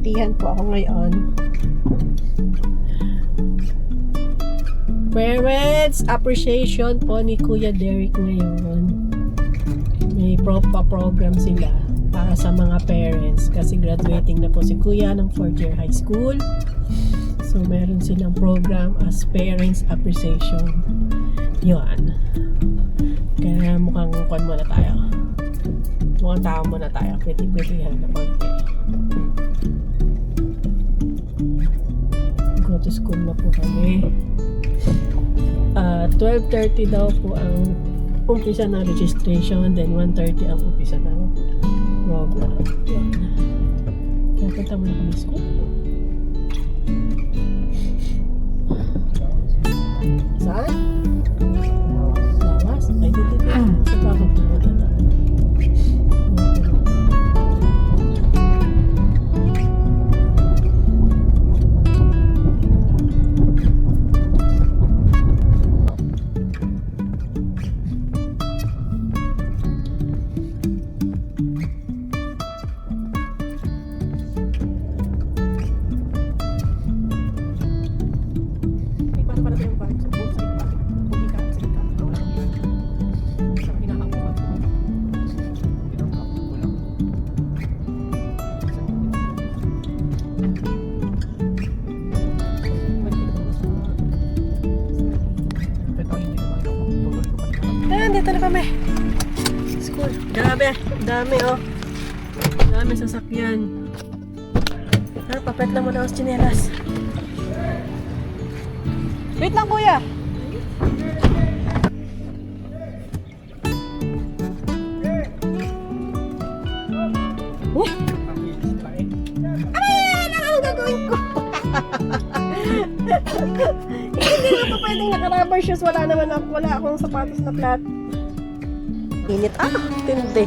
nagtitihan po ako ngayon. Parents Appreciation po ni Kuya Derek ngayon. May program sila para sa mga parents kasi graduating na po si Kuya ng 4th year high school. So meron silang program as Parents Appreciation. Yun. Kaya mukhang kwan muna tayo. Mukhang tao muna tayo. Pretty-prettyhan na konti. Go to school na po kami. 12:30 daw po ang umpisa ng registration, then 1:30 ang umpisa ng program. Yan. Kaya punta muna kami sa school. Saan? Lawas? Ay, dito. Sa bakit pumunta tayo? Dito na kami. School. Grabe. Dami oh. Dami sasakyan. Papet lang muna ako sa tsinelas. Wait lang kuya. Ano gagawin ko? Hindi na pa pwedeng naka-rubber shoes. Wala akong sapatos na flat. Init. Tindi.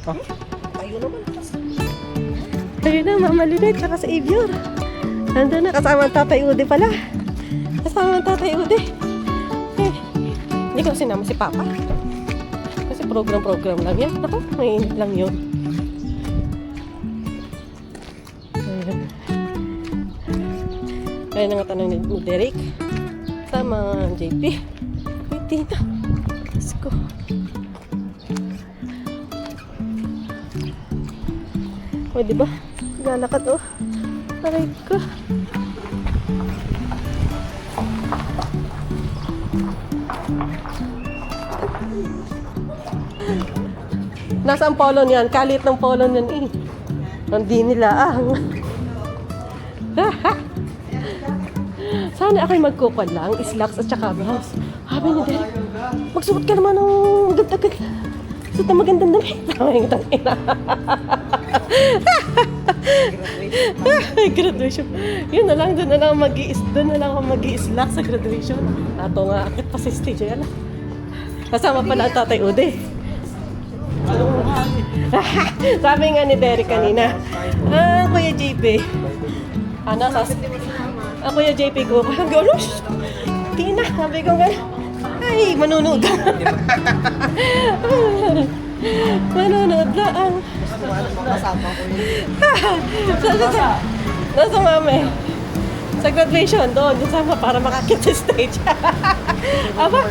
Tayo naman. Tayo na, Mama Linet, tsaka sa Avior. Nandun na, kasama ang Tatay Ude pala. Kasama ang Tatay Ude. Hindi ko sinama si Papa. Kasi program lang yan. Ako, mainit lang yun. Kaya na nga tanong ni Derek sama JP. Wait dito. Let's go. O diba? Lalakad oh. Aray ko. Nasaan polo niyan? Kalit ng polo niyan eh. Hindi nila Sana ako'y magkukon lang, slacks at saka blouse. Habi ni Derek, magsuot ka naman ng agad-agad. Suot na magandang damit. Ay, itang ina. Graduation. Yun na lang, doon na lang ako mag-i-slacks sa graduation. Ato nga, akit pa sa stage. Yan. Kasama pala ang Tatay Ude. Sabi nga ni Derek kanina, Kuya JP. Kuya JP ko, galos. Tina, sabi ko gano'n. Ay, manunood. Manunood lang. Nasa mami. Sa graduation, doon sama para makakit sa stage. Aba?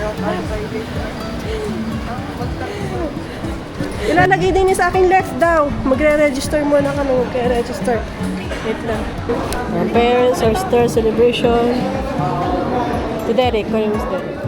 Ilalagay din niya sa aking left daw. Magre-register muna kami. Magre-register. Wait lang. Parents or star celebration. Si Derek. Kaya yung si Derek.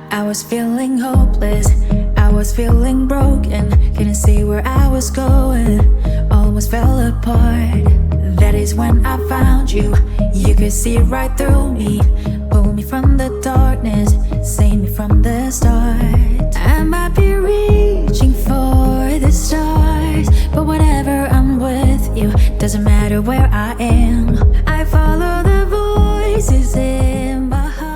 I was feeling hopeless, I was feeling broken, couldn't see where I was going, almost fell apart. That is when I found you, you could see right through me, pull me from the darkness, save me from the start. I might be reaching for the stars, but whenever I'm with you, doesn't matter where I am, I follow the voices in my heart.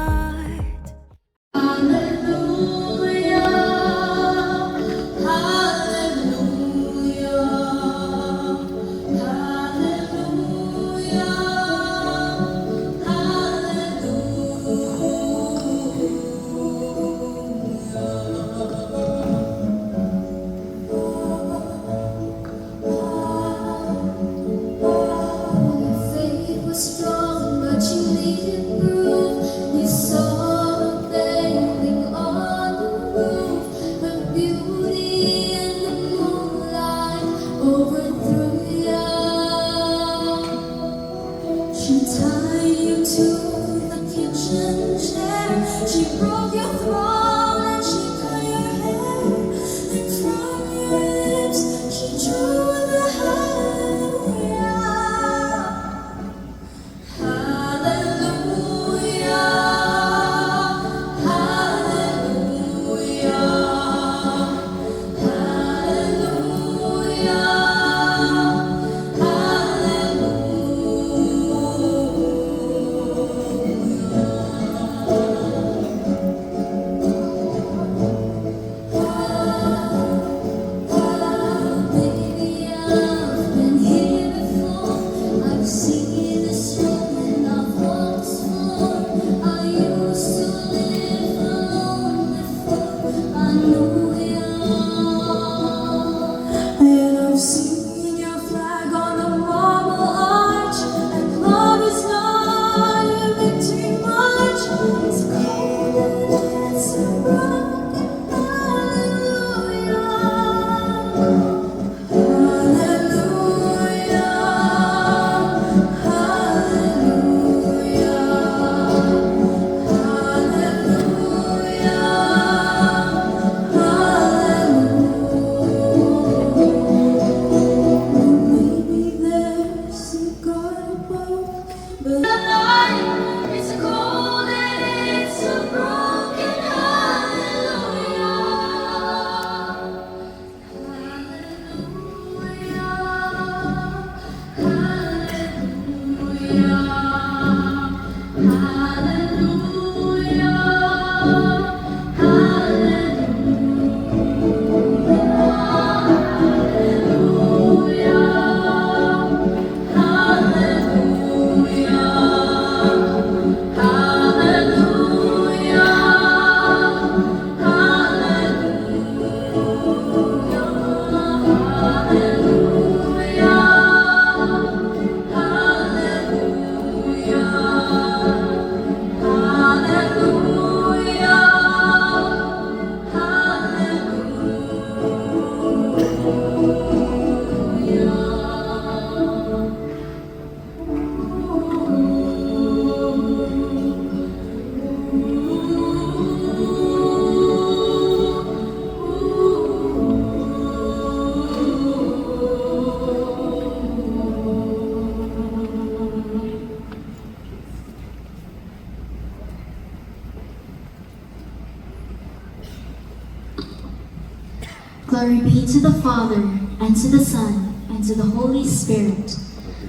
Glory be to the Father, and to the Son, and to the Holy Spirit,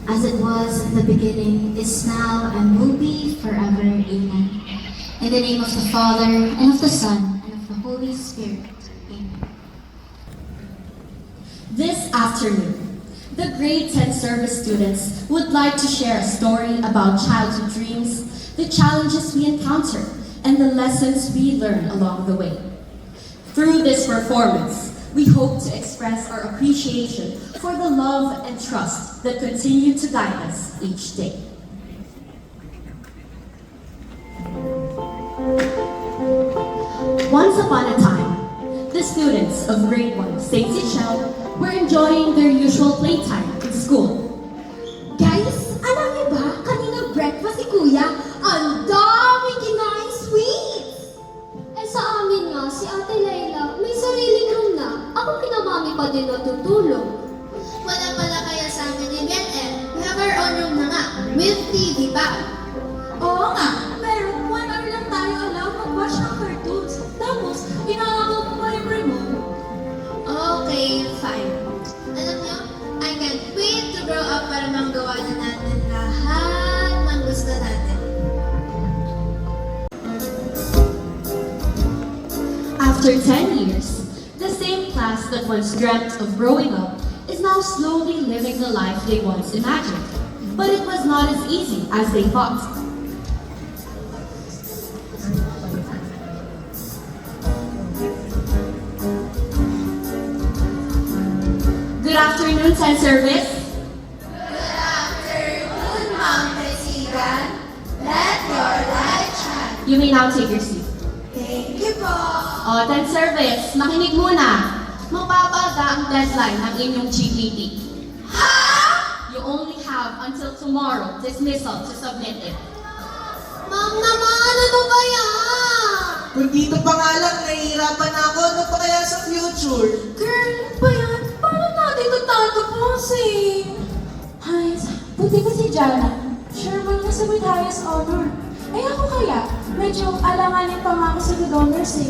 as it was in the beginning, is now, and will be forever. Amen. In the name of the Father, and of the Son, and of the Holy Spirit. Amen. This afternoon, the grade 10 service students would like to share a story about childhood dreams, the challenges we encounter, and the lessons we learn along the way. Through this performance, we hope to express our appreciation for the love and trust that continue to guide us each day. Once upon a time, the students of grade 1 St. Sichel were enjoying their usual playtime in school. Guys, alam niyo ba, kanina breakfast si Kuya, ang daming kinain sweets! Eh sa amin nga, si Ate Layla, may sariling room na. Ako kinamami pa din natutulog. Wala pala kaya sa amin ni BNN. We have our own room na nga, with TV pa. Oo nga, pero 1 hour lang tayo allowed mag-watch ng cartoons. Tapos, inaagaw mo pa yung remote. Okay, fine. Alam niyo, I can't wait to grow up para manggawa na natin lahat ng gusto natin. After 10 years, the same class that once dreamt of growing up is now slowly living the life they once imagined. But it was not as easy as they thought. Good afternoon, 10 service. Good afternoon, Ma'am Presigan. Let your light shine. You may now take your seat. Thank you po. O, 10 service, makinig muna. Mapapaga ang deadline ng inyong GPT. Ha? You only have until tomorrow dismissal to submit it. Ma'am naman, ano ba yan? Kung dito pa nga lang, nahihirapan na ako. Ano pa kaya sa future? Girl, ano ba yan? Paano natin ito tatapusin? Hines, buti ba si Jana? Sherman kasi with highest honor. Eh ako kaya, medyo alanganin pa nga ako sa good honors eh.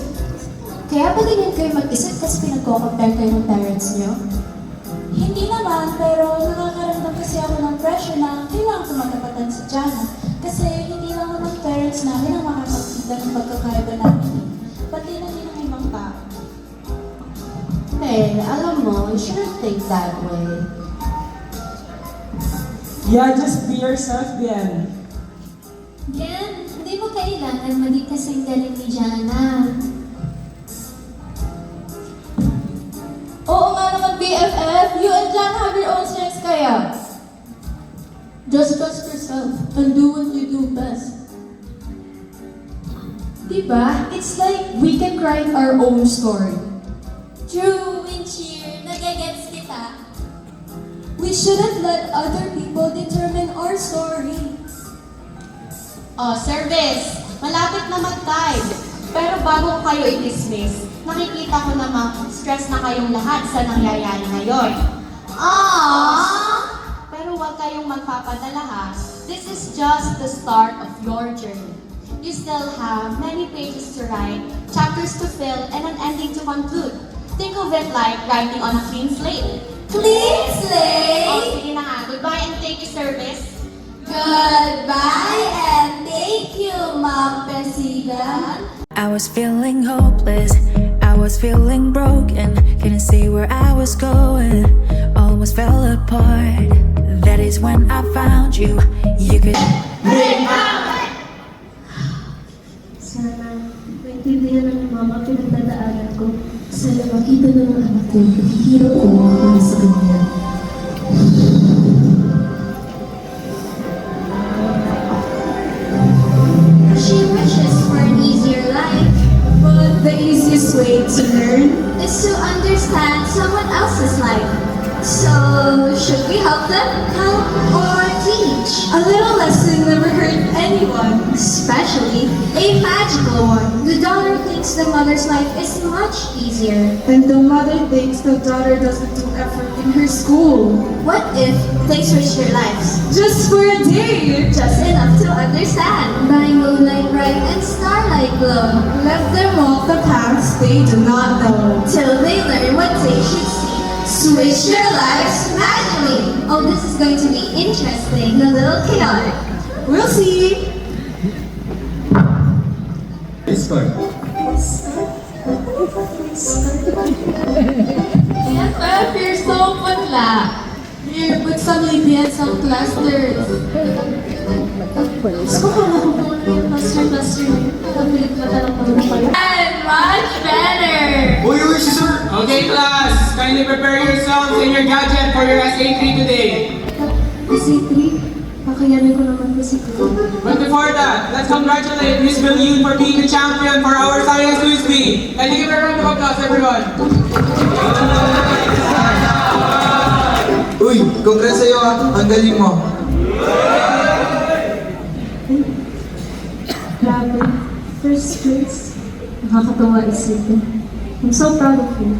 Kaya ba ganyan kayo mag-isip kasi pinagko-compare kayo ng parents niyo? Hindi naman, pero nakakaramdam kasi ako ng pressure na kailangan ko magkapatan si Jana. Kasi hindi lang naman parents namin ang makakakita ng pagkakaiba namin. Pati na din ang ibang tao. Hey, alam mo, you shouldn't think that way. Yeah, just be yourself, Bian. Yan, hindi mo kailangan maging kasing galing ni Jana. Oo nga naman, BFF! You and Jana have your own strengths kaya. Just trust yourself and do what you do best. Diba? It's like we can write our own story. True, Wincheer. Nagagets kita. We shouldn't let other people determine our story. O, service, malapit na mag-time. Pero bago ko kayo i-dismiss, nakikita ko namang stress na kayong lahat sa nangyayari ngayon. Pero huwag kayong magpapadala ha. This is just the start of your journey. You still have many pages to write, chapters to fill, and an ending to conclude. Think of it like writing on a clean slate. Clean slate! O, sige na nga. Goodbye and thank you, service. Goodbye and thank you, Ma'am Presigan. I was feeling hopeless, I was feeling broken, couldn't see where I was going, almost fell apart. That is when I found you, you could Sana, maintindihan ng mama pinagdadaanan ko. Sana makita na ng anak ko, hihirap ko para sa kanya. She wishes for an easier life. But the easiest way to learn Is to understand someone else's life. So, should we help them? Help or teach? a little lesson never hurt anyone. Especially a magical one. The daughter thinks the mother's life is much easier. And the mother thinks the daughter doesn't do effort in her school. What if they switch their lives? Just for a day! Just enough to understand. By moonlight bright and starlight glow. Let them walk the paths they do not know. Till they learn what switch your lives magically. Oh, this is going to be interesting, a little chaotic. We'll see. Discord. Yes, F, you're so putla. Here, put some Libby and some clusters. Gusto ko na kung ano yung cluster. Nabilit na tanong ko na pala. And much better. Uy, si sir! Okay, class, kindly prepare yourselves and your gadget for your SA3 today. Kasi 3, kakayanin ko naman kasi 3. But before that, let's congratulate Miss Billion for being the champion for our Science Quiz Bee. Kindly give her a round of applause, everyone. Uy, congrats sa'yo ah. Ang galing mo. Grabe. First place. Nakakatawa isipin. I'm so proud of you.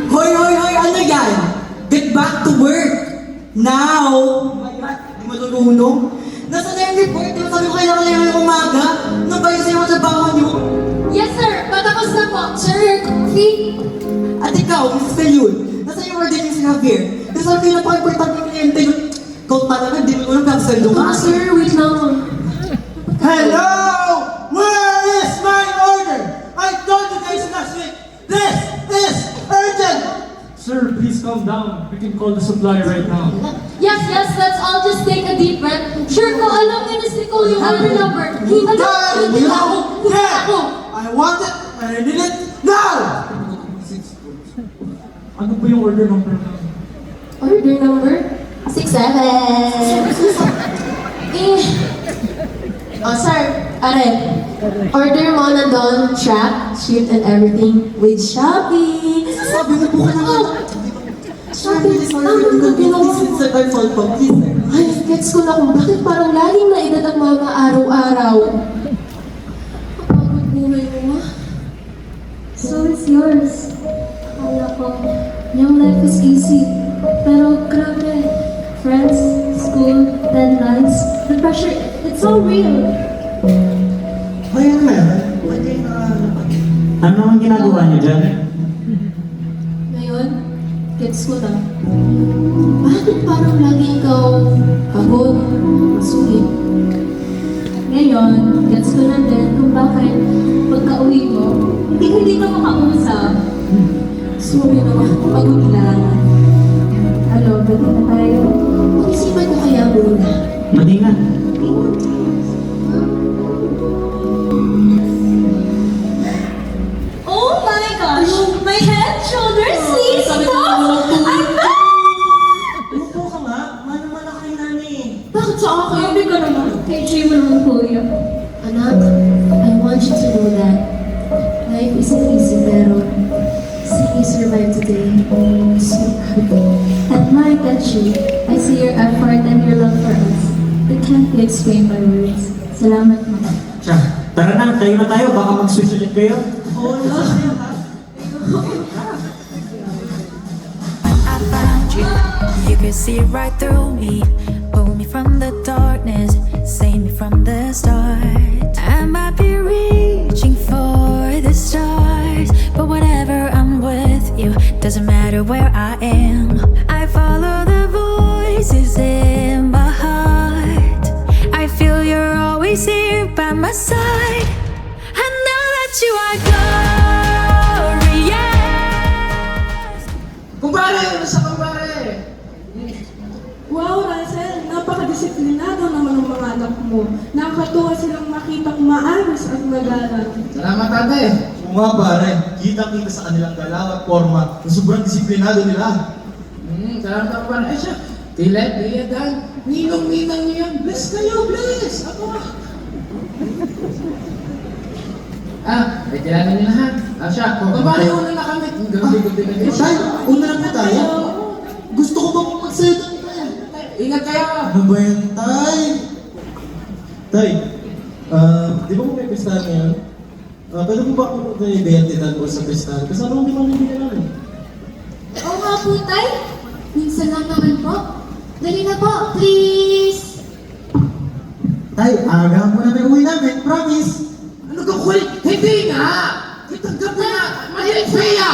Hoy, ano yan? Get back to work! Now! Di malulunong? Nasa na yung report? Di ba sabi ko kailangan ngayong umaga? Ano ba yung sa'yo trabaho niyo? Yes, sir. Patapos na po. Sir, coffee. At ikaw, Mrs. Felion, nasa yung order niyo si Javier? Kasi sabi ko napaka-importante yung kliyente yung ikaw talaga, di mo lang kapsal Ah, sir, wait lang. Hello! Where is my order? I told you guys last week, this is urgent! Sir, please calm down. We can call the supplier right now. Yes, let's all just take a deep breath. Sure ko, alam ni Miss Nicole yung order number. Hindi ako. I want it and I need it now! Ano ba yung order number na? Order number? 67. Oh, sir, order mo na doon, track, shoot, and everything with Shopee. Sabi mo po ka naman. Shopee, Sorry for the inconvenience. It's a my fault po. Please, sir. Ay, gets ko na kung bakit parang laging naedad ang mama araw-araw. Kapagod buhay mo, ma. So it's yours. Akala ko, young life is easy. Pero grabe. Friends, school, deadlines, the pressure, it's so real. Hoy, ano meron? Ba't kayo nakahalapan? Ano naman ginagawa niyo dyan? Ngayon, gets ko na. Bakit parang lagi ikaw pagod, masugid? Ngayon, gets ko na din kung bakit pagka-uwi mo, hindi ka makausap. Sorry naman, pagod lang. Ano, pwede na tayo? Isipan ko kaya muna. Madingan. Oh my gosh! My head, shoulders, knees, toes! I'm back! Umupo ka nga. Mana-mana kayo nani. Bakit sa akin? Grabe ka naman. Kay Jay mo naman kuya. Anak, I want you to know that life isn't easy, pero seeing you survive today is so proud. Admire that you. I see your effort and your love for us. It can't be explained by words. Salamat, Mama. Siya, tara na, tayo na tayo. Baka mag-switch ulit kayo. Oo na. I found you. You could see right through me. Pull me from the darkness. Save me from the start. I might be reaching for the stars, but whenever I'm with you, doesn't matter where I am. I follow the voices in my heart. I feel you're always here by my side. I know that you are glorious. Kumpare! Ano sa kumpare? Wow, Russell, napakadisiplinado naman ng mga anak mo. Nakakatuwa silang makita kung maayos at nag-aaral. Salamat ate. Oo nga pare, kita-kita sa kanilang galaw at forma na sobrang disiplinado nila. Salamat ako parang, siya. Tila, Dan. Ninong-ninang niyo yan. Bless kayo, bless. Ako may kilala niyo lahat. Siya. Kumpare, una na kami. Gabi-gabi na din. Tay, una na po tayo. Gusto ko bang magsalita ni Tay? Ingat kayo. Ano ba yan, Tay? Tay, di ba mo may pistahan ngayon? Pwede mo ba ako mag-identidad ko sa pistahan? Kasi ano hindi man hindi namin? Oo nga po, Tay. Minsan lang naman po. Dali na po, please. Tay, aga mo na may uwi namin, promise! Ano Magkukulit? Hindi nga! Itanggap mo na! Maliit, Freya!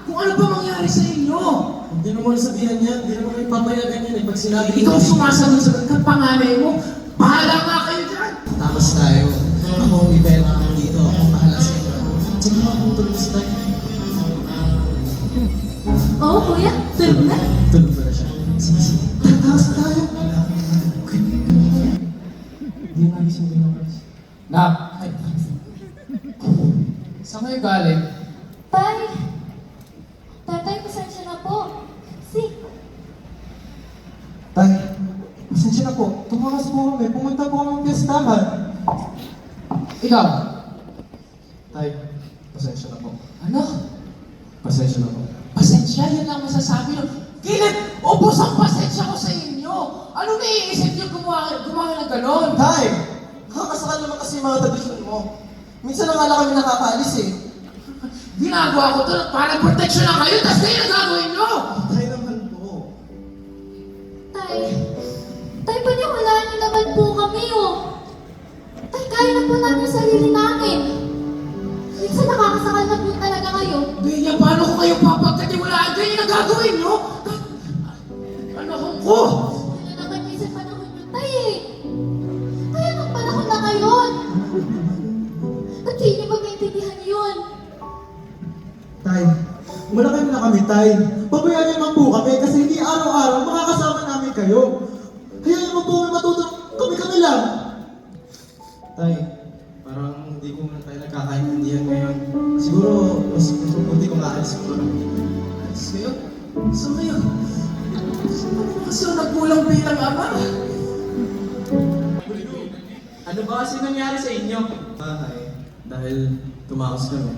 Kung ano ba mangyari sa inyo? Hindi naman sabihan yan, hindi naman kayo papayagan yan eh. Pag sinabi Ikaw sumasagot sa panganay mo. Bahala nga kayo dyan! Tapos tayo. Ako ang ibenta ako dito. Ako ang bahala sa inyo. Sige mga kung tulog sa tayo. Oo, kuya. Tulog na. Tulog ba na siya? Sige, sige. Taas na tayo. Hindi na gising din ako. Nak! Saan kayo galing? Tay. Tatay, pasensya na po. Tay, pasensya na po. Tumakas po kami. Pumunta po kami ng piyestahan. Ikaw? Tay, pasensya na po. Ano? Pasensya na po. Pasensya, yun lang masasabi nyo. Kilip, ubos ang pasensya ko sa inyo. Ano naiisip nyo gumawa ng ganon? Tay! Nakakasakal naman kasi yung mga tradisyon mo. Minsan na nga lang kami nakakaalis eh. Ginagawa ko to para protection lang kayo, tapos kayo nagagawin nyo! Tay naman po. Tay. Tay, paniwalaan niyo naman po kami, oh. Tay, kaya na po namin yung sarili namin. Minsan nakakasakal na po talaga kayo. Bea, paano ko kayo papagkatiwalaan? Kayo nagagawin nyo? Ano ko? Ano naman kayo sa panahon nyo, Tay, eh. Tay, anong panahon na ngayon? At hindi niyo ba maintindihan yun? Tay, malaki na kami, Tay. Pabayaan niyo naman po kami kasi hindi araw-araw makakasama namin kayo. Kaya naman po kami matutulog kami lang. Tay, parang hindi ko na tayo nagkakaintindihan ngayon. Siguro, mas mabuti kung aalis ko na. Alis kayo? Saan kayo? Kasi nagkulang bilang ama. Ano ba kasi nangyari sa inyo? Bahay, dahil tumakas kami.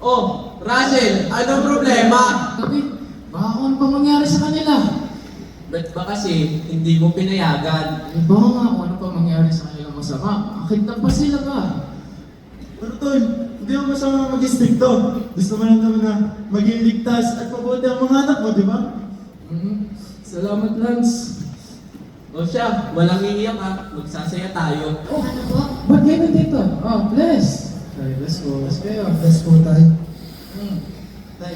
Oh, Russell, anong problema? David, baka kung ano pa mangyari sa kanila. Ba't ba kasi hindi mo pinayagan? Eh baka nga kung ano pa mangyari sa kanila masama. Akit na pa sila ba? Pero Tol, hindi mo masama mag-istrikto. Gusto mo lang naman na maging ligtas at mabuti ang mga anak mo, di ba? Salamat, Lance. O siya, walang iiyak ha. Magsasaya tayo. Oh, ano po? Ba't kayo dito? Oh, bless. Tay, bless po. Bless kayo. Bless po, Tay. Hmm. Tay,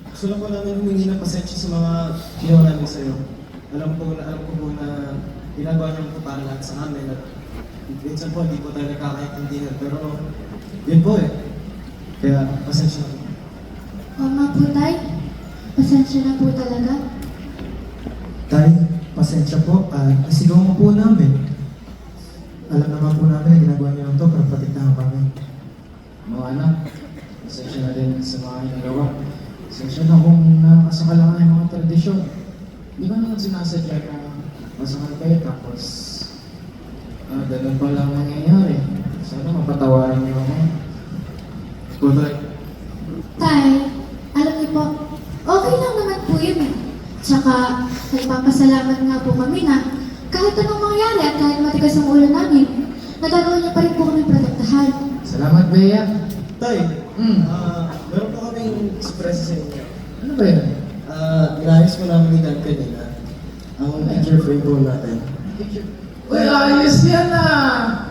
gusto lang ko namin humingi ng pasensya sa mga ginawa namin sa'yo. Alam ko po na ginagawa niyo po para lahat sa amin at minsan po hindi po tayo nagkakaintindihan pero yun po eh. Kaya pasensya na po. Oo nga po, Tay. Pasensya na po talaga. Tay, pasensya po at nasigaw mo po namin. Alam naman po namin na ginagawa niyo lang to para patignan kami. Mga anak, pasensya na din sa mga ginagawa. Pasensya na kung nakasakal lang ang mga tradisyon. Di ba naman sinasadya na masakal kayo tapos ganun pa lang nangyayari. Sana mapatawarin niyo ako. Tay, Tay, alam niyo po, okay lang naman po yun eh. Tsaka, nagpapasalamat nga po kami na kahit anong mangyari at kahit matigas ang ulo namin, nagagawa niyo pa rin po kami protektahan. Salamat, Bea. Tay, Hmm. meron po kaming surprise sa inyo. Ano ba yun? Inayos mo namin ni Dan kanina. Ang picture frame po natin. Uy, ayos yan ah!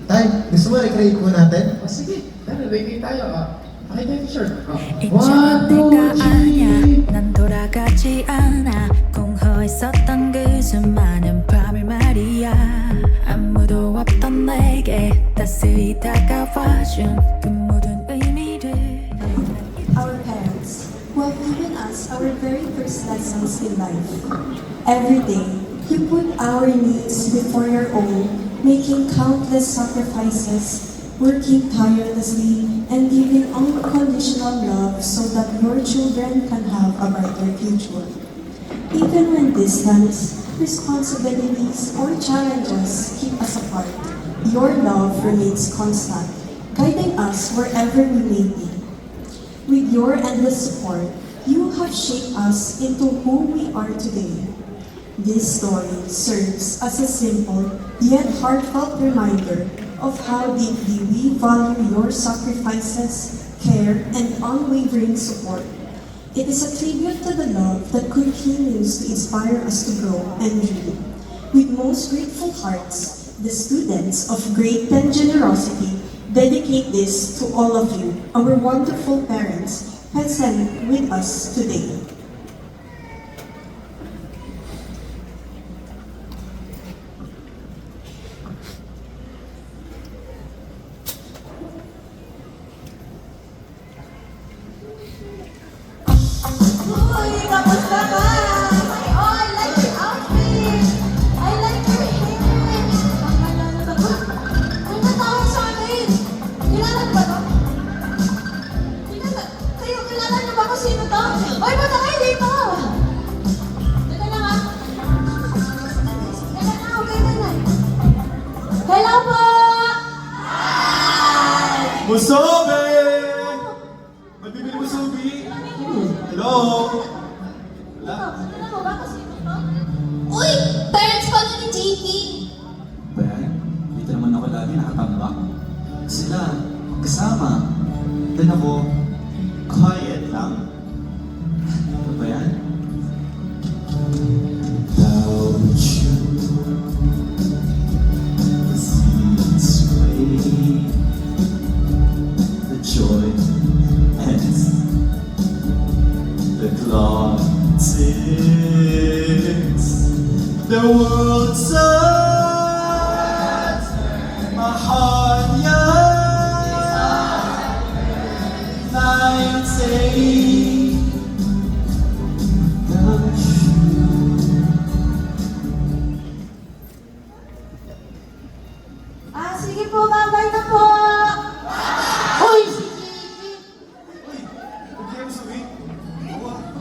Tay, gusto mo recreate po natin? O sige, tara, ready tayo ah. Pakita yung shirt. 이제 내가 아냐 난 돌아가지 않아 공허했었던 그 수많은 밤을 말이야 아무도 없던 내게 따스히 다가와준 그 모든 의미를 Our parents, who have given us our very first lessons in life. Every day, you put our needs before your own, making countless sacrifices, working tirelessly, and giving unconditional love so that your children can have a brighter future. Even when distance, responsibilities, or challenges keep us apart, your love remains constant, guiding us wherever we may be. With your endless support, you have shaped us into who we are today. This story serves as a simple yet heartfelt reminder of how deeply we value your sacrifices, care, and unwavering support. It is a tribute to the love that continues to inspire us to grow and dream. With most grateful hearts, the students of great pen generosity, dedicate this to all of you, our wonderful parents, present with us today. Uy, kamusta ka? Oh, I like your outfit. I like your hair. Ang ganda na ba? Ay, natawag sa akin. Kilala niyo ba to? Kilala niyo ba kung sino to? Oy, punta kayo dito. Teka lang ah. Teka na, okay na na. Hello po! Musobe! Magbibili musobe? Hello? Wala? Kilala mo ba kung sino to? Uy! Parents pala ni JP. Ba yan? Dito naman ako lagi nakatambak. Sila, kasama. Then ako, quiet lang. Ano ba yan? Without you, the seas sway, the joy ends, the clock ticks, the world turns, my heart yearns, nights ache, without you. Sige po, babay na po. Uy, si JP. Huwag kayo musobe.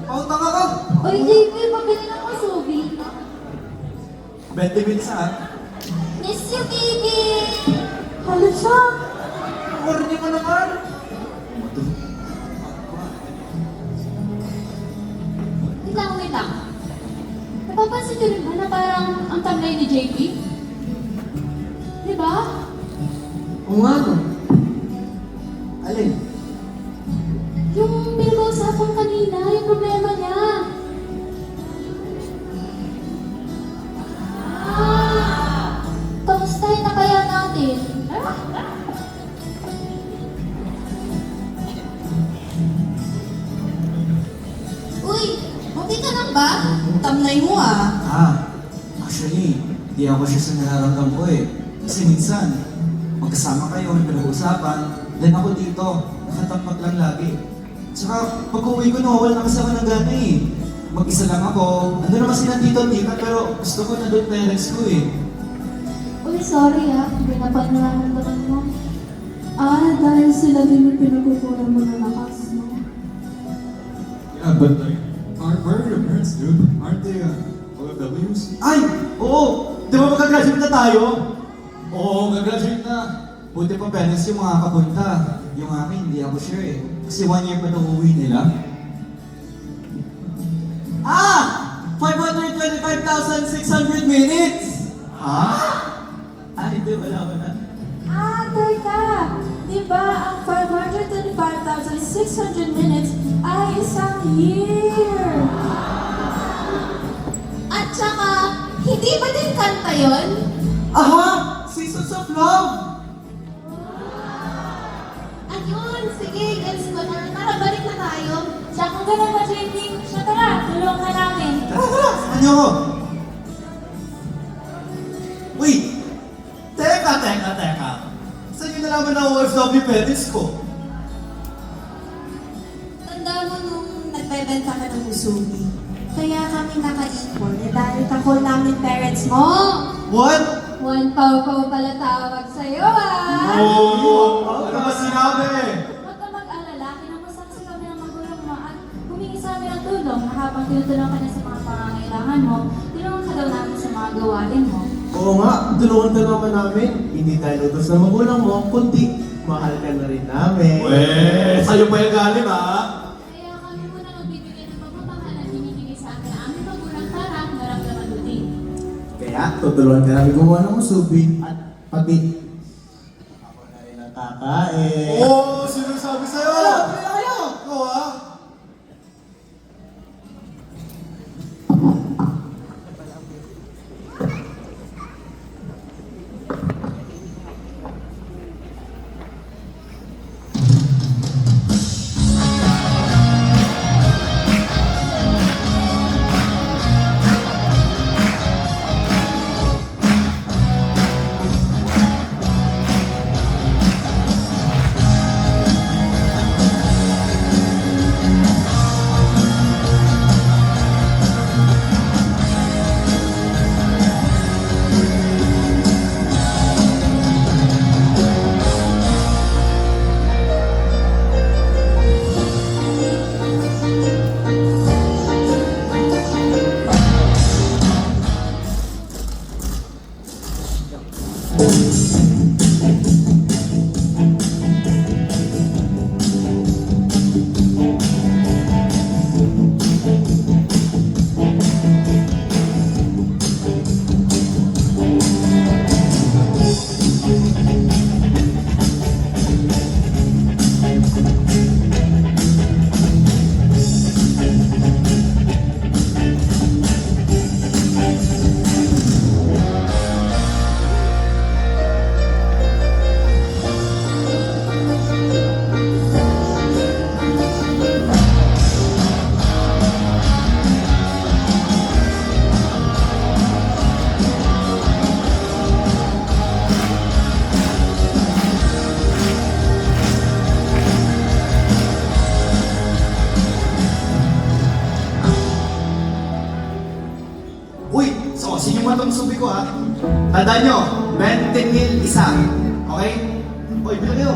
Pautang ka! Uy, JP, pabili ng masubi. 20 minutes ha? Miss you, baby. Halo siya. Morning mo naman! Wait lang. Napapansin niyo rin ba na parang ang taglay ni JP? Di ba? Oo nga no. Alin? Yung pinag-uusapan kanina, yung problema niya. Kamustahin na kaya natin? Uy, okay ka lang ba? Tamlay mo ah. Actually, hindi ako siya sa nararamdam ko eh. Kasi minsan, magkasama kayo, may pinag-uusapan, then ako dito, nakatapat lang lagi. Tsaka, pag-uwi ko, nawawala na kasi ako ng gana eh. Mag-isa lang ako, ando naman sila tito at tita, pero gusto ko na doon parents ko eh. Uy, sorry hindi na pa nararamdaman mo. Dahil sila din yung pinagkukulang mo na lakas, no? Yeah, but like, where are your parents, dude? Aren't they OFWs? Ay! Oo! Di ba magka-graduate na tayo? Oo, mag-graduate na. Buti pa parents yung makakapunta. Yung akin, hindi ako sure eh. Kasi 1 year pa daw uwi nila. 525,600 minutes! Ha? Hindi, wala. Teka! Di ba ang 525,600 minutes ay isang year? At saka, hindi ba din kanta yon? Aha! Seasons of Love! Ayun, sige, gets ko na. Tara, balik na tayo. Siya kung ganun ba, JP? Siya tara, tulungan ka namin. Tara! Saan niyo ako? Wait! Teka! Saan niyo nalaman na OFW parents ko? Tanda mo nung nagbebenta ka ng musubi. Kaya kami naka-equal dahil kakol namin parents mo. What? One pau-pau pala tawag sa'yo, Oo! Ano ba sinabi? Huwag ka mag-alala, kinamusta kasi kami ng magulang mo at humingi sa amin ng tulong na habang tinutulong ka na sa mga pangangailangan mo, tulungan ka daw namin sa mga gawain mo. Oo nga, tulungan ka naman namin. Hindi tayo utos na magulang mo, kundi mahal ka na rin namin. Weh! Sa'yo pa yung galing ha? Kaya kami muna magbibigay ng pagmamahal na binibigay sa amin ang aming magulang para maramdaman mo din. Kaya, tutulungan ka namin gumawa ng musubi at pati ako na rin ang kakain. Oo! Sino sabi sa'yo? Pili na kayo! Oo ha? Uy, so sino mo itong subi ko ha? Tandaan nyo, 20,000 isa. Okay? Uy, bilang kayo.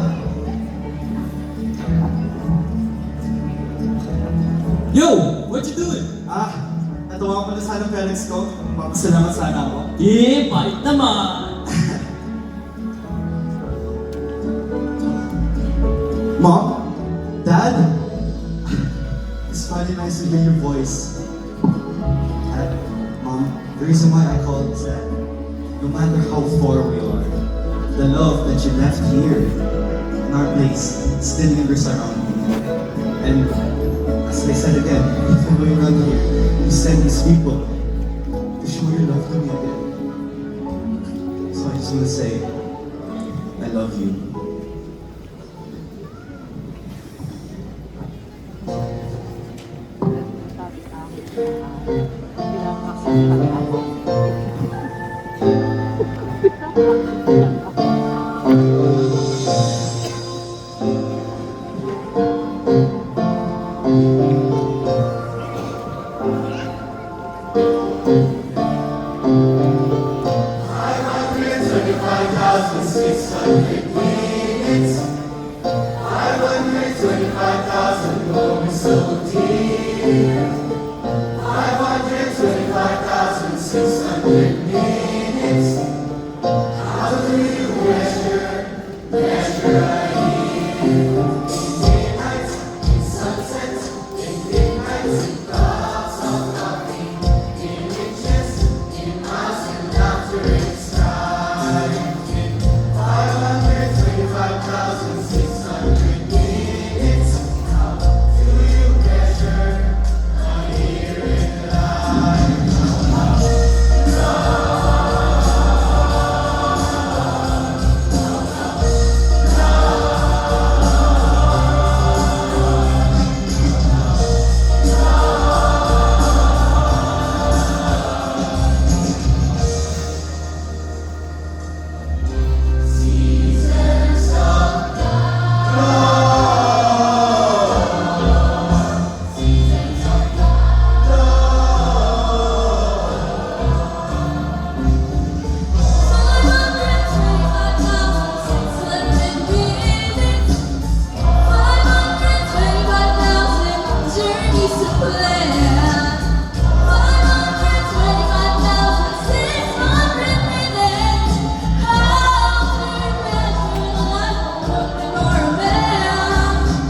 Yo! What you doing? Natawa ko na sana parents ko. Magpasalamat sana ako. Eh, bait naman! Mom? Dad? It's finally nice to hear your voice. Mom, the reason why I called is that no matter how far we are, the love that you left here in our place still lingers around me. And as I said again, even though you're not here, you send these people to show your love to me again. So I just want to say, I love you.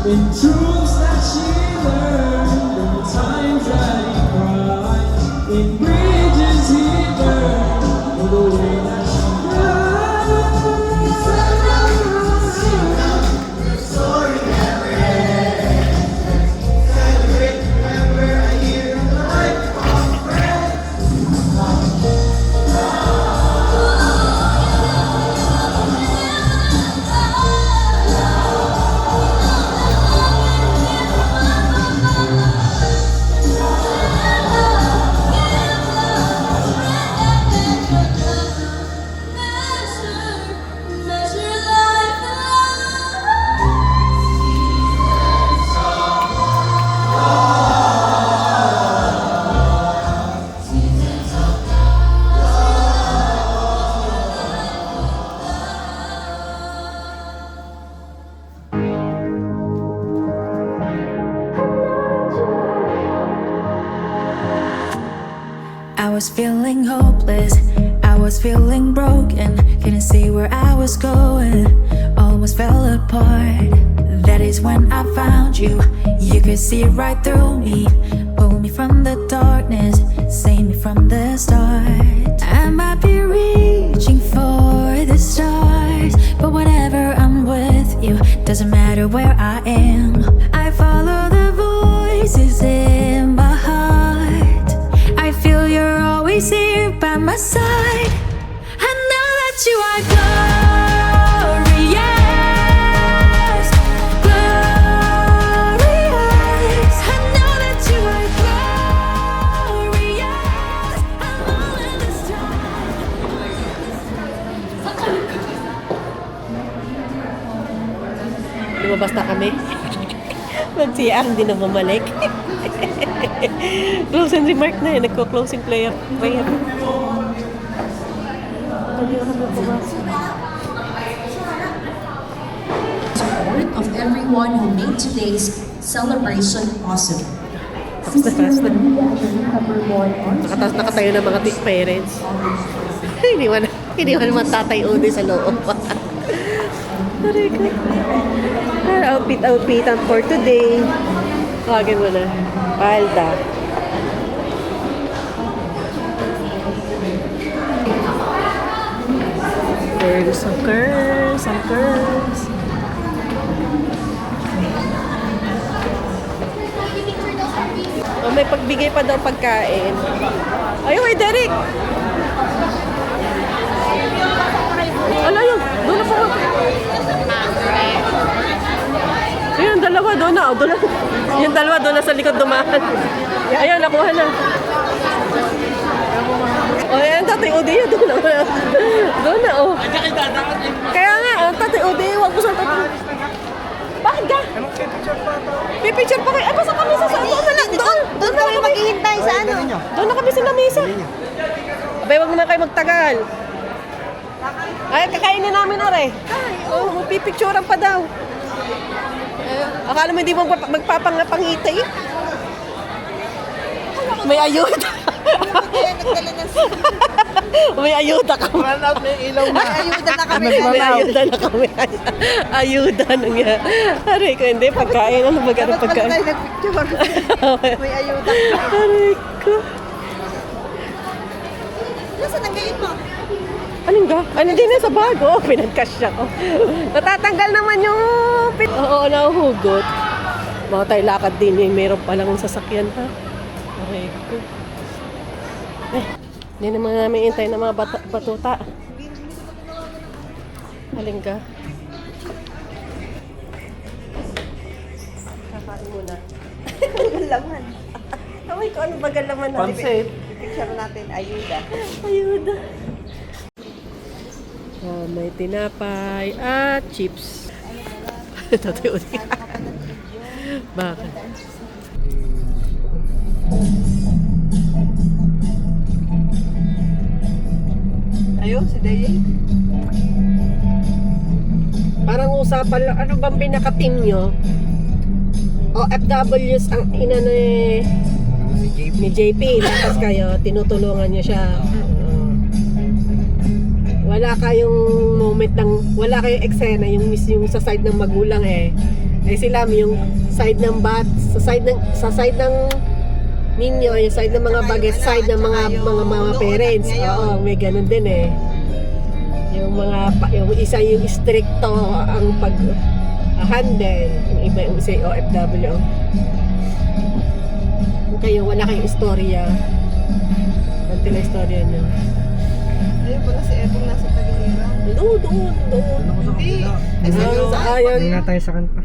In truths that she learned, in times that he cried, in bridges he burned, in the way that she I was feeling hopeless. I was feeling broken, couldn't see where I was going, almost fell apart. That is when I found you. You could see right through me, pull me from the darkness, save me from the start. I might be reaching for the stars, but whenever I'm with you, doesn't matter where I am. I follow the voices in my heart. I feel you're always here by my side. I know that you are glorious, glorious. I know that you are glorious. I'm all in this time. Lumabas na kami. Mag-CR, hindi na bumalik. Closing remark na yun. Nagko-closing prayer. Hindi na kami pumasok. Support of everyone who made today's celebration possible. Nakatayo ng mga parents. Hindi man naman tatay Odi sa loob. Outfit-outfitan for today. Tawagin mo na. Palda. Girls, some girls, some girls. Oh, may pagbigay pa daw pagkain. Ayun, kay Derek! Ala yun, doon na po. Ayun, dalawa doon na. Yung dalawa doon na sa likod dumaan. Ayun, nakuha na. O, ayan, Tatay Odi, doon na. Doon na, oh. Kaya nga, Tatay Odi, huwag mo sa tatay. Bakit ka? Pipicture pa kayo. Ay, basta kami sa doon na lang. Doon na kami maghihintay sa ano. Doon na kami sa lamesa. Abay, huwag naman kayo magtagal. Ay, kakainin namin na rin. Oo, pipicturean pa daw. Akala mo hindi mo magpapangita eh. May ayuda. May ayuda ka. May ilaw na. May ayuda na kami. May ayuda na kami. Ayuda na nga. Aray ko, hindi. Pagkain. Ano magkano pagkain? Dapat pala tayo nagpicture. May ayuda. Aray ko. Nasaan ang gayet mo? Anong ga? Ano din na sa bago? Pinagkasya ko. Natatanggal naman yung Oo, nahuhugot. Mga tayo lakad din eh. Meron pa lang sasakyan ha. Okay ko. Hindi naman namin intay ng mga batuta. Haling ka. Kakain muna. Laman. Away ko, ano bagal laman natin? Pansit. Picture natin, ayuda. Ayuda. May tinapay at chips. Tatay Odi. Bakit? Ayun, si Daye. Parang usapan lang, ano bang pinaka-team nyo? OFWs ang ina ni JP. Tapos kayo, tinutulungan nyo siya. Wala kayong moment ng, wala kayong eksena yung sa side ng magulang eh. Eh sila yung side ng sa side ng ninyo, yung side ng mga bagay, side ng mga parents. Oo, may ganun din eh. Yung isa yung stricto ang pag-handle, yung iba yung isa yung OFW. Kayo, wala kayong istorya. Kanti na istorya nyo. Ayun pala si Ebong nasa Tagiliran. Doon. Hindi na tayo sa kanta.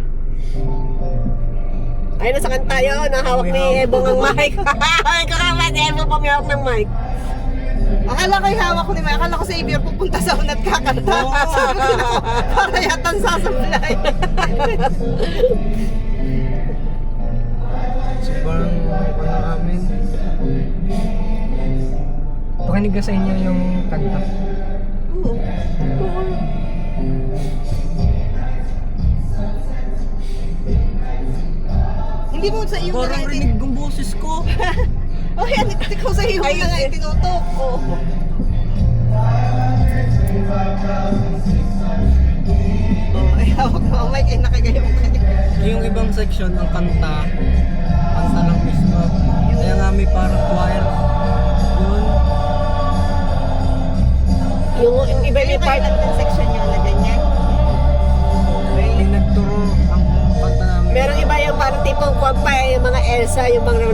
Ayun, nasa kanta yun. Nahawak ni Ebong ang mic. Ay, kakaman, Ebong pamihawak ng mic. Akala ko yung hawak ko ni Mike. Akala ko sa Xavier pupunta sa unat kakanta. Sabi ko na, para yatang sasablay. Sobrang amin. Pakinig ka sa inyo yung kanta. Hindi mo sa iyo Parang rinig yung boses ko. Oh, yan. Ikaw sa iyo na nga tinutok ko. section ng kanta lang mismo. Kaya nga may parang choir. Yun. Yung iba may part. Section nyo na ganyan. May nagturo ang kanta namin. Merong iba yung parang tipong kwampa, yung mga Elsa, yung parang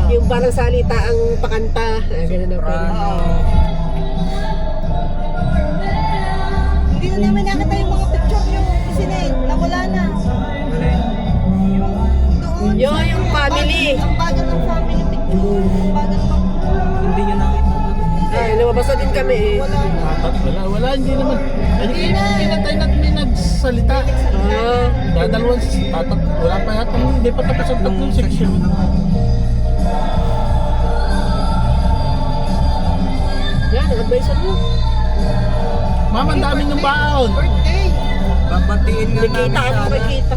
yung parang salita ang pakanta. Ganun na pala. Hindi na namin nakita yung mga picture nyo. Isinig, nawala na. Yung family. Ang bagal ng family picture. Ang bagal pa. Hindi nyo nakita. Ay, lumabas na din kami eh. Wala, hindi naman. Hindi na tayo may nagsalita. Dadalawang wala pa yata. Hindi pa tapos ang tatlong section. Yan, ang advice mo. Mama, ang dami ng baon. Babatiin nga namin Nakita ako, nakita.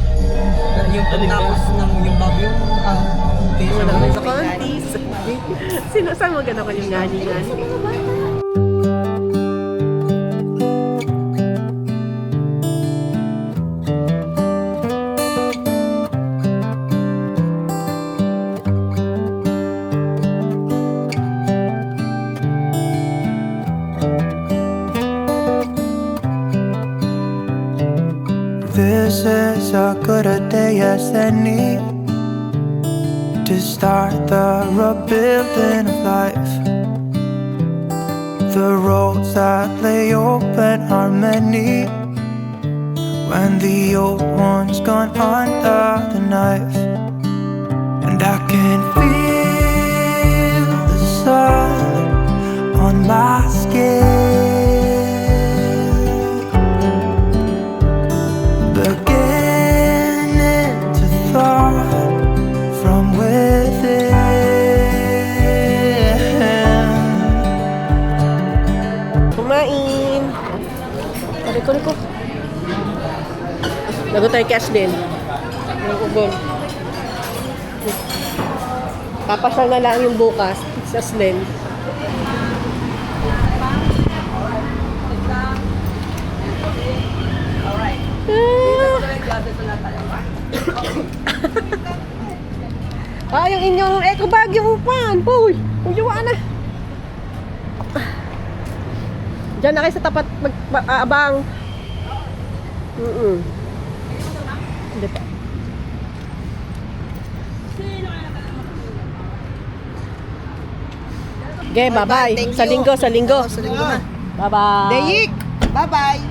Yung pagtapos ng yung bagyo. Wala naman sa kantis. Saan mo gano'n ko yung ngani-ngani? This is as good a day as any to start the rebuilding of life. The roads that lay open are many when the old one's gone under the knife. And I can feel the sun on my skin, beginning to thaw from within. Kumain! Riko. Lago tayo cash din. Ang ubon. Papasyal na lang yung bukas. Sa Slen. Yung inyong eco bag yung pan. Uy! Uyuan na. Diyan na kayo sa tapat mag-aabang. Hindi pa. Okay, bye-bye. Sa linggo. Bye-bye. Deyik! Bye-bye!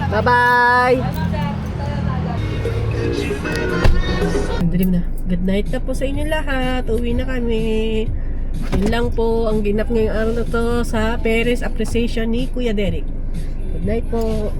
Bye-bye. Dilim na. Good night na po sa inyo lahat. Uwi na kami. Yun lang po ang ginap ngayong araw na to sa Parents Appreciation ni Kuya Derek. Good night po.